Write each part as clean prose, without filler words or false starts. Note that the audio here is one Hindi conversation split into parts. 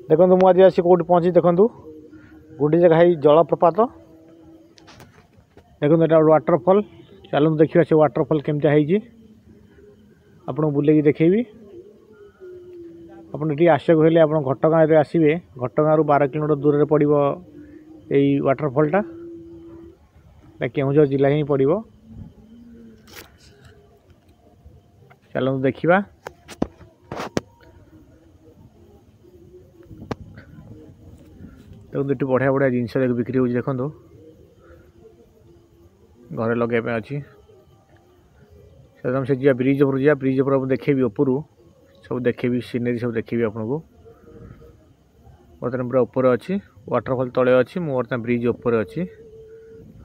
देखो मुझे आसी कौट पहुँची देखूँ गोटे जगह जलप्रपात देखो यहाँ वाटरफल चलू देखा से वाटरफल केमती है आपको बुले देखेबी आपड़ ये आसक हेल्ले आप घटगाँ आसवे घटगाँ 12 किलोमीटर दूर पड़ यही वाटरफलटा केउझर जिला ही पड़ चलू देखा देखो ये बढ़िया बढ़िया जिनस बिक्री हो देखो घरे लगे अच्छी से जा ब्रिज उपर जा ब्रिज उपर देखेबी उपरू सब देखेबी सीनेरी सब देखेबी आपको बर्तमान पूरा ऊपर अच्छी वाटरफल तले अच्छी मुझे बर्तमान ब्रिज उपर अच्छी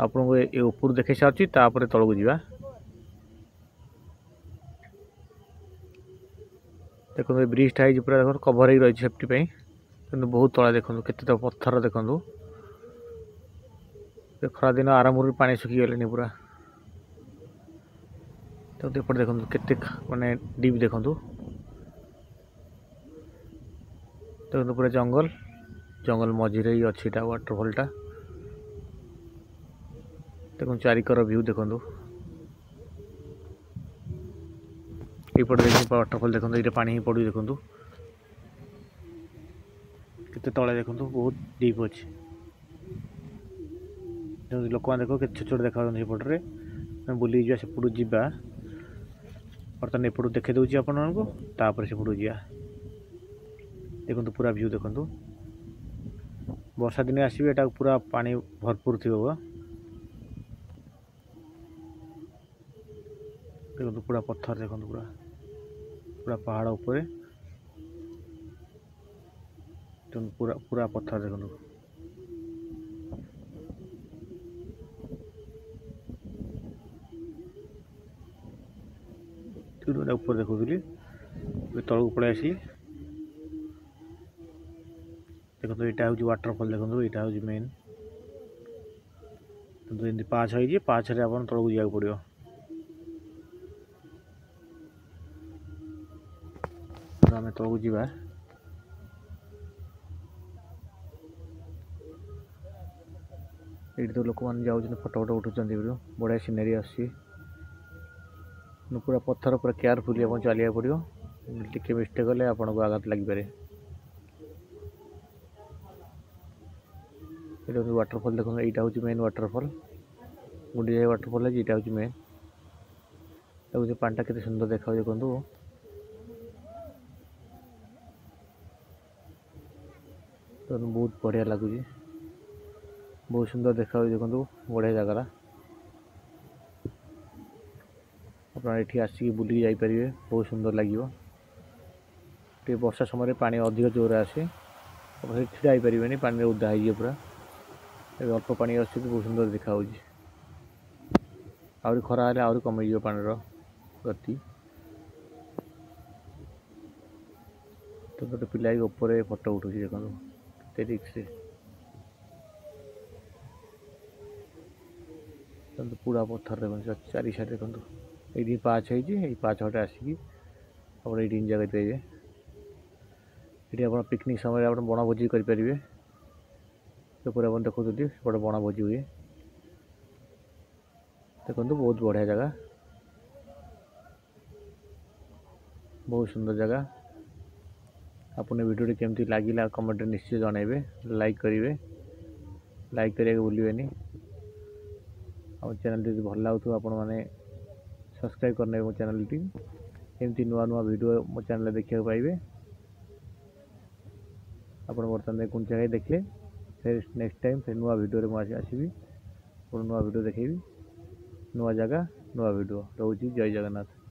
आपको ये ऊपर देखे सारी तापर तल को जा देखो ब्रिजटा है पूरा देखो कभर हो रही सेफ्टी कि बहुत तला देखो केते पत्थर देखो खरा दिन आरंभ पानी सुखी गले पूरा तो एपटे देखो केते माने डीप देखो देखो पूरा जंगल जंगल मझे ही अच्छी वाटरफलटा देखो चारिकर व्यू देखो ये देख वाटरफल देखो ये पानी ही पड़ी देखो केते तले देखो बहुत डीप अच्छी लोक मैंने देखो छोट छोट देखा सेपटे बुली जा सेपटू जा बर्तमान एपटू देखे दूसरी आपको सेपटू जा देखो पूरा व्यू देखो वर्षा दिन आसवे एटा पूरा पानी भरपूर थी देखो पूरा पत्थर देखो पूरा पूरा पहाड़ ऊपर पूरा पूरा पत्थर देखो ऊपर देखुली तलू पड़े आसी देखो तो यहाँ हूँ वाटरफल देखो यहाँ हूँ मेन तो एमती पाँच हो पाँच आप तलू जा पड़ो आम तलू जा ये तो लोक मैंने जाऊँ फटो फटो उठुं बढ़िया सीनेरी आसी पूरा पत्थर पूरा केयरफुली आप चलिया पड़ो टी मिस्टेक कले आपको आघात लगिपे वाटरफल देखो यहाँ हूँ मेन वाटरफल गुंडीजा वाटरफल है यहाँ हूँ मेन देखो पानी के सुंदर देखा देखो बहुत बढ़िया लगुच बहुत सुंदर देखा देखो बढ़िया जगह अपना ये आसिक बुलिक जापरेंगे बहुत सुंदर लगे वर्षा समय पानी अधिक जोर आसे छिड़ा पारे पानी उदा है पूरा अल्प पानी आस बहुत सुंदर देखा आहरी खरा हेल्ले आहरी कमी पानी गति तो गोटे पिला ऊपर फटो उठू देखो रिक्स पूरा पत्थर देखो चारि साइड देखो ये पाँच है पाँच हटे आसिक आप जगह पाइबे ये आप पिकनिक समय आप बनभोजी करेंगे तो पूरा आप देखो बड़े बनभोजी हुए देखो बहुत बढ़िया जगह बहुत सुंदर जगह आपने वीडियो केमती लगे कमेंट निश्चय जनइबे लाइक करेंगे लाइक करने भूलें आम चैनल टी भल लगुव आपण मैंने सब्सक्राइब करने मो चैनल टी एमती नुआ नुआ वीडियो मो चैनल देखा पाइबे आप बर्तमान कौन जगह देखले फिर नेक्स्ट टाइम फिर नुआ वीडियो मुझे आसबि नुआ वीडियो देखेबी नुआ जगह नुआ वीडियो रोची जय जगन्नाथ।